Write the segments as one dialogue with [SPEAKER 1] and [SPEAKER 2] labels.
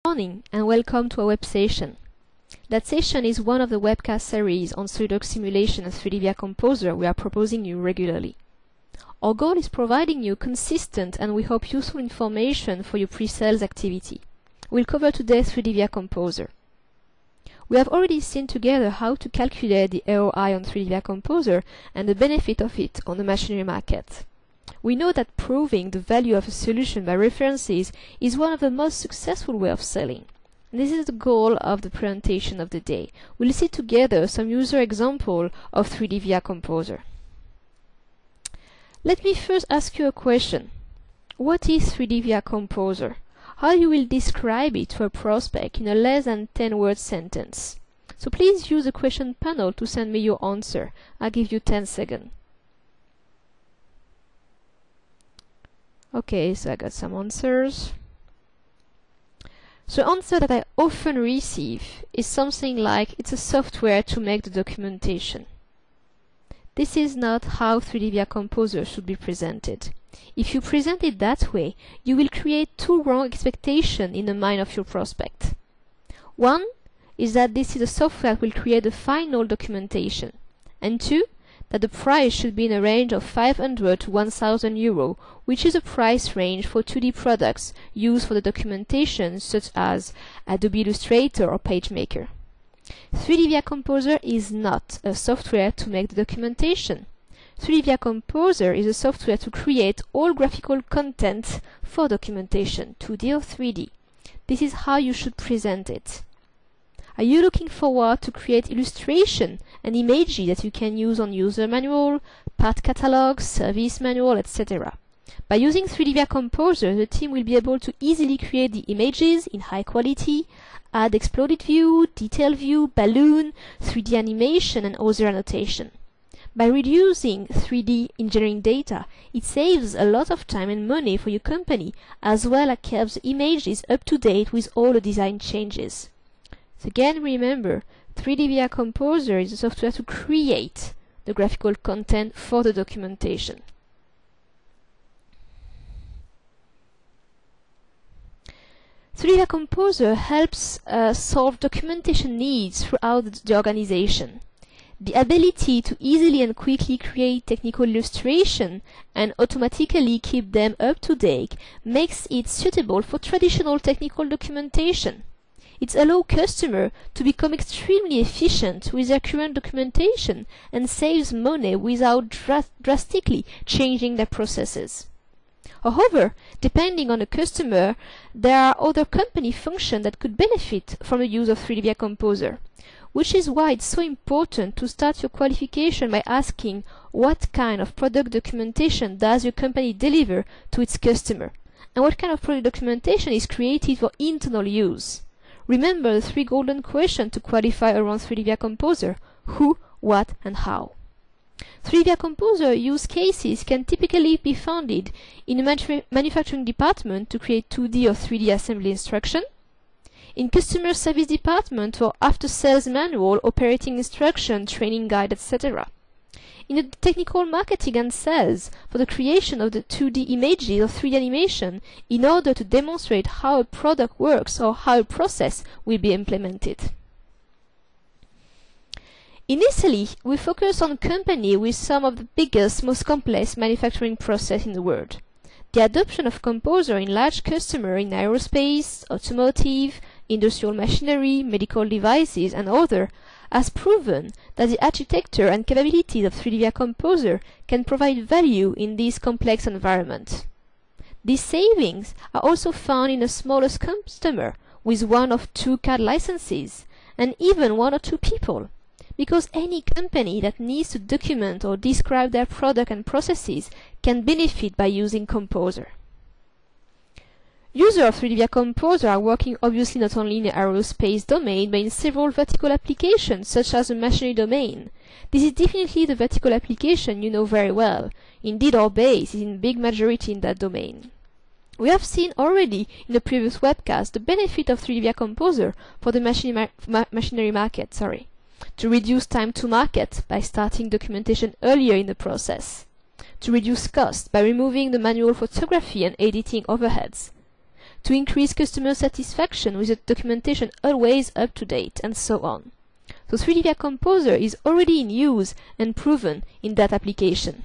[SPEAKER 1] Morning and welcome to our web session. That session is one of the webcast series on SolidWorks simulation and 3D via Composer we are proposing you regularly. Our goal is providing you consistent and we hope useful information for your pre-sales activity. We'll cover today 3D via Composer. We have already seen together how to calculate the ROI on 3D via Composer and the benefit of it on the machinery market. We know that proving the value of a solution by references is one of the most successful ways of selling. And this is the goal of the presentation of the day. We'll see together some user example of 3D via Composer. Let me first ask you a question. What is 3D via Composer? How you will describe it to a prospect in a less than 10-word sentence? So please use the question panel to send me your answer. I'll give you 10 seconds. Okay, so I got some answers. So the answer that I often receive is something like, it's a software to make the documentation. This is not how 3D via Composer should be presented. If you present it that way, you will create two wrong expectations in the mind of your prospect. One is that this is a software that will create the final documentation. And two, that the price should be in a range of 500 to 1,000 euro, which is a price range for 2D products used for the documentation such as Adobe Illustrator or PageMaker. 3D via Composer is not a software to make the documentation. 3D via Composer is a software to create all graphical content for documentation, 2D or 3D. This is how you should present it. Are you looking forward to create illustration and images that you can use on user manual, part catalog, service manual, etc.? By using 3D via Composer, the team will be able to easily create the images in high quality, add exploded view, detail view, balloon, 3D animation and other annotation. By reducing 3D engineering data, it saves a lot of time and money for your company, as well as keeps the images up to date with all the design changes. So again, remember, 3D via Composer is a software to create the graphical content for the documentation. via Composer helps solve documentation needs throughout the organization. The ability to easily and quickly create technical illustration and automatically keep them up to date makes it suitable for traditional technical documentation. It allows customers to become extremely efficient with their current documentation and saves money without drastically changing their processes. However, depending on the customer, there are other company functions that could benefit from the use of 3D via Composer, which is why it's so important to start your qualification by asking what kind of product documentation does your company deliver to its customer, and what kind of product documentation is created for internal use. Remember the three golden questions to qualify around 3D via Composer: who, what, and how. 3D via Composer use cases can typically be founded in a manufacturing department to create 2D or 3D assembly instruction, in customer service department for after-sales manual, operating instruction, training guide, etc. In the technical marketing and sales for the creation of the 2D images or 3D animation in order to demonstrate how a product works or how a process will be implemented. Initially, we focus on companies with some of the biggest, most complex manufacturing process in the world. The adoption of Composer in large customers in aerospace, automotive, industrial machinery, medical devices, and other has proven that the architecture and capabilities of 3D via Composer can provide value in this complex environment. These savings are also found in the smallest customer with 1 or 2 CAD licenses, and even 1 or 2 people, because any company that needs to document or describe their product and processes can benefit by using Composer. Users of 3D via Composer are working obviously not only in the aerospace domain, but in several vertical applications, such as the machinery domain. This is definitely the vertical application you know very well. Indeed, our base is in big majority in that domain. We have seen already in the previous webcast the benefit of 3D via Composer for the machinery market, to reduce time to market by starting documentation earlier in the process, to reduce cost by removing the manual photography and editing overheads, to increase customer satisfaction with the documentation always up to date, and so on. So 3D Composer is already in use and proven in that application.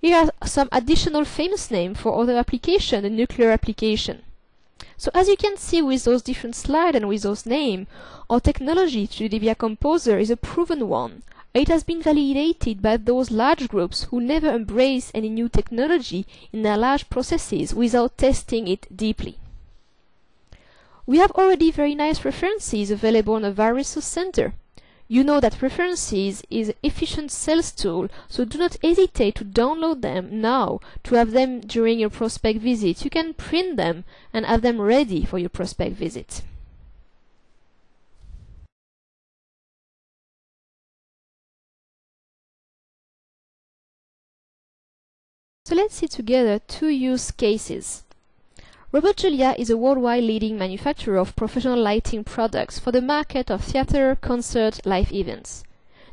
[SPEAKER 1] Here are some additional famous names for other applications, the nuclear application. So as you can see with those different slides and with those names, our technology 3D Composer is a proven one. It has been validated by those large groups who never embrace any new technology in their large processes without testing it deeply. We have already very nice references available on the various center. You know that references is an efficient sales tool, so do not hesitate to download them now to have them during your prospect visit. You can print them and have them ready for your prospect visit. So let's see together two use cases. Robert Julia is a worldwide leading manufacturer of professional lighting products for the market of theater, concert, live events.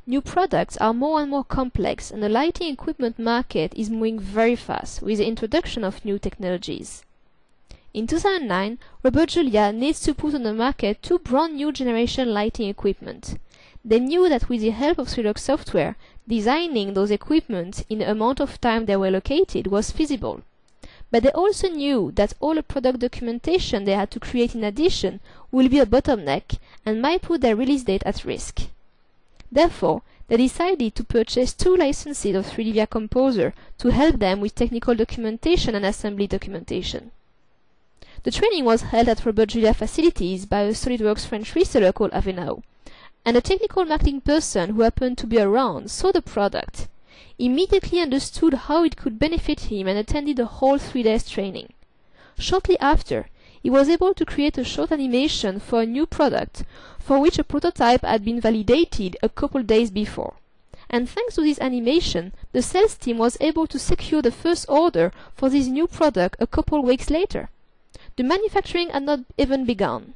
[SPEAKER 1] New products are more and more complex, and the lighting equipment market is moving very fast with the introduction of new technologies. In 2009, Robert Julia needs to put on the market two brand new generation lighting equipment. They knew that with the help of SolidWorks software, designing those equipment in the amount of time they were located was feasible. But they also knew that all the product documentation they had to create in addition will be a bottleneck and might put their release date at risk. Therefore, they decided to purchase two licenses of 3D Composer to help them with technical documentation and assembly documentation. The training was held at Robert Julia facilities by a SolidWorks French reseller called Ahemedabad, and a technical marketing person who happened to be around saw the product, immediately understood how it could benefit him, and attended the whole 3 days training. Shortly after, he was able to create a short animation for a new product for which a prototype had been validated a couple days before. And thanks to this animation, the sales team was able to secure the first order for this new product a couple weeks later. The manufacturing had not even begun.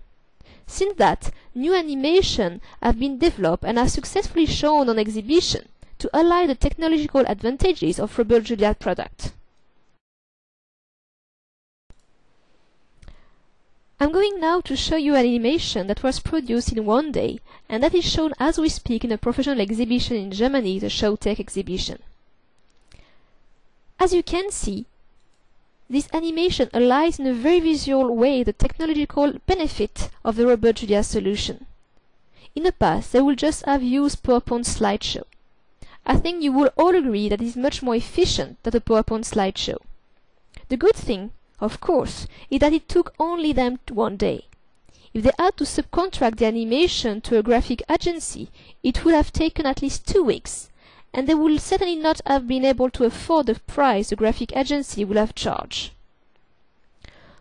[SPEAKER 1] Since that, new animations have been developed and are successfully shown on exhibition to highlight the technological advantages of Robert Julia product. I'm going now to show you an animation that was produced in 1 day, and that is shown as we speak in a professional exhibition in Germany, the ShowTech exhibition. As you can see, this animation highlights in a very visual way the technological benefit of the Robert Julia solution. In the past, they would just have used PowerPoint slideshow. I think you will all agree that it is much more efficient than a PowerPoint slideshow. The good thing, of course, is that it took only them 1 day. If they had to subcontract the animation to a graphic agency, it would have taken at least 2 weeks, and they would certainly not have been able to afford the price the graphic agency would have charged.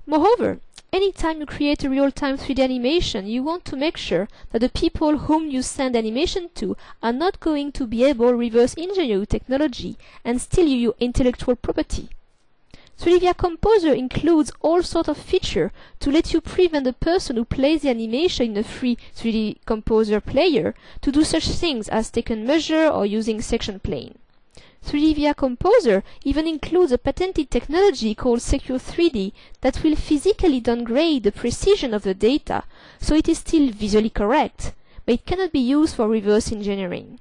[SPEAKER 1] Moreover, anytime you create a real-time 3D animation, you want to make sure that the people whom you send animation to are not going to be able to reverse engineer your technology and steal your intellectual property. 3D Composer includes all sorts of features to let you prevent the person who plays the animation in a free 3D Composer player to do such things as taking measure or using section plane. 3D Composer even includes a patented technology called Secure 3D that will physically downgrade the precision of the data, so it is still visually correct, but it cannot be used for reverse engineering.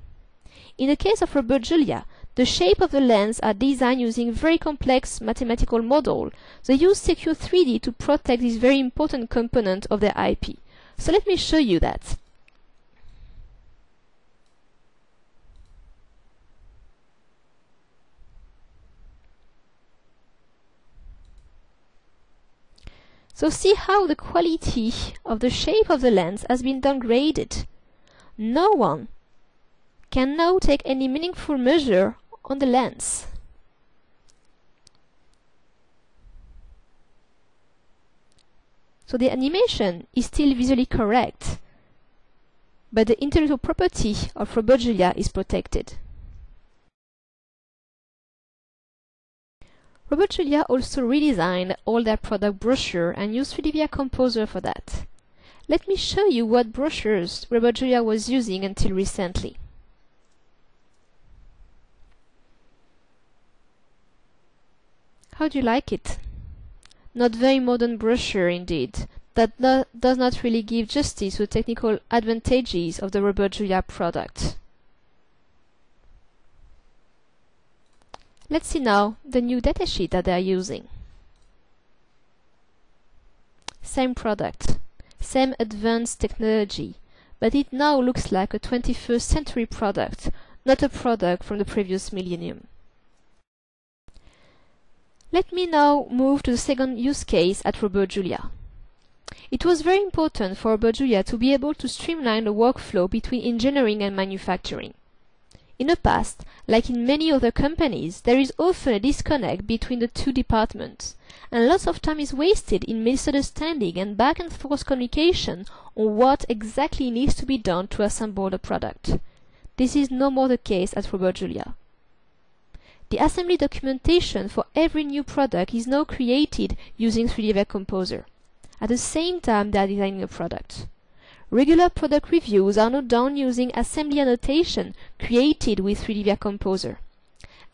[SPEAKER 1] In the case of Robert Julia, the shape of the lens are designed using very complex mathematical model. They use Secure 3D to protect this very important component of their IP. So let me show you that. So see how the quality of the shape of the lens has been downgraded. No one can now take any meaningful measure on the lens. So the animation is still visually correct, but the intellectual property of Robert Julia is protected. Robert Julia also redesigned all their product brochure and used 3D Composer for that. Let me show you what brochures Robert Julia was using until recently. How do you like it? Not very modern brochure indeed, that does not really give justice to the technical advantages of the Robert Julia product. Let's see now the new datasheet that they are using. Same product, same advanced technology, but it now looks like a 21st century product, not a product from the previous millennium. Let me now move to the second use case at Robert Julia. It was very important for Robert Julia to be able to streamline the workflow between engineering and manufacturing. In the past, like in many other companies, there is often a disconnect between the two departments, and lots of time is wasted in misunderstanding and back and forth communication on what exactly needs to be done to assemble the product. This is no more the case at Robert Julia. The assembly documentation for every new product is now created using 3D Composer. At the same time they are designing a product. Regular product reviews are now done using assembly annotation created with 3D Composer.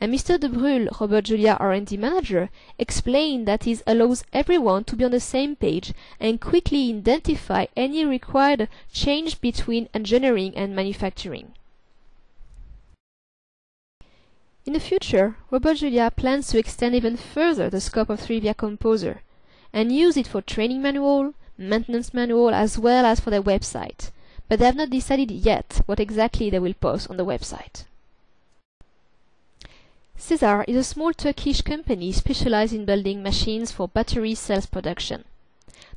[SPEAKER 1] And Mr. De Brul, Robert Julia R&D manager, explained that this allows everyone to be on the same page and quickly identify any required change between engineering and manufacturing. In the future, Robert Julia plans to extend even further the scope of 3D Composer and use it for training manual, maintenance manual, as well as for their website, but they have not decided yet what exactly they will post on the website. Cesar is a small Turkish company specialized in building machines for battery cells production.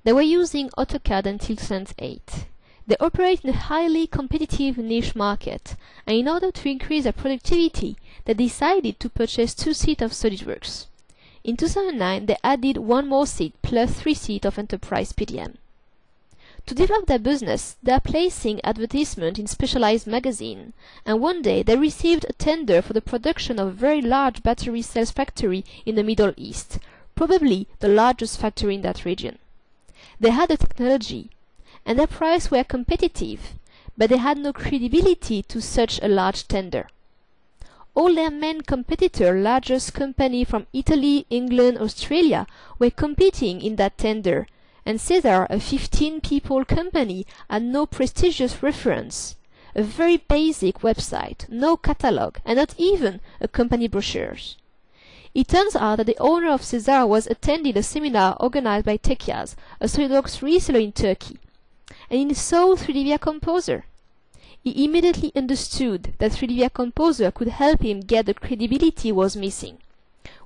[SPEAKER 1] They were using AutoCAD until 2008. They operate in a highly competitive niche market, and in order to increase their productivity, they decided to purchase 2 seats of SolidWorks. In 2009, they added 1 more seat plus 3 seats of Enterprise PDM. To develop their business, they are placing advertisements in specialized magazines, and one day they received a tender for the production of a very large battery cells factory in the Middle East, probably the largest factory in that region. They had the technology, and their prices were competitive, but they had no credibility to such a large tender. All their main competitors, largest companies from Italy, England, Australia, were competing in that tender, and Cesar, a 15-people company, had no prestigious reference, a very basic website, no catalog, and not even a company brochures. It turns out that the owner of Cesar was attending a seminar organized by Tekias, a SolidWorks reseller in Turkey, and he saw 3D Composer. He immediately understood that 3D Composer could help him get the credibility he was missing.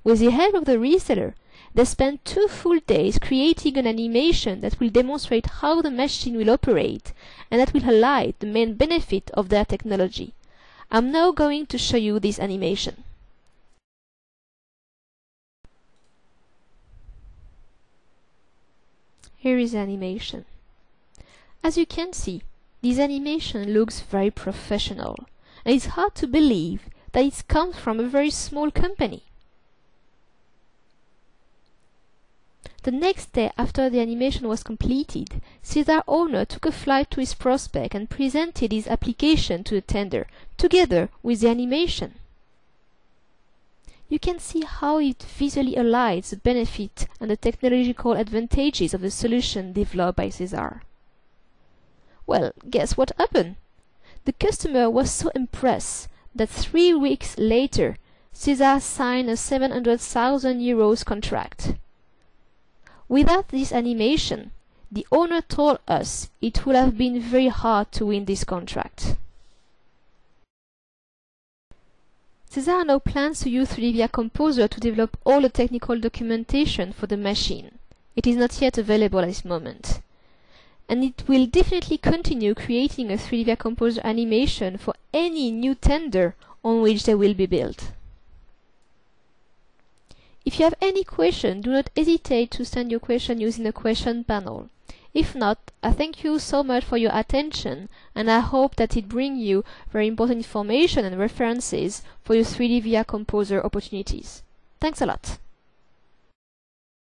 [SPEAKER 1] With the help of the reseller, they spent 2 full days creating an animation that will demonstrate how the machine will operate and that will highlight the main benefit of their technology. I'm now going to show you this animation. Here is the animation. As you can see, this animation looks very professional, and it's hard to believe that it comes from a very small company. The next day after the animation was completed, Cesar owner took a flight to his prospect and presented his application to the tender, together with the animation. You can see how it visually highlights the benefit and the technological advantages of the solution developed by Cesar. Well, guess what happened? The customer was so impressed that 3 weeks later, Cesar signed a 700,000 euros contract. Without this animation, the owner told us it would have been very hard to win this contract. Cesar now plans to use 3D Composer to develop all the technical documentation for the machine. It is not yet available at this moment, and it will definitely continue creating a 3D Composer animation for any new tender on which they will be built. If you have any question, do not hesitate to send your question using the question panel. If not, I thank you so much for your attention, and I hope that it brings you very important information and references for your 3D Composer opportunities. Thanks a lot.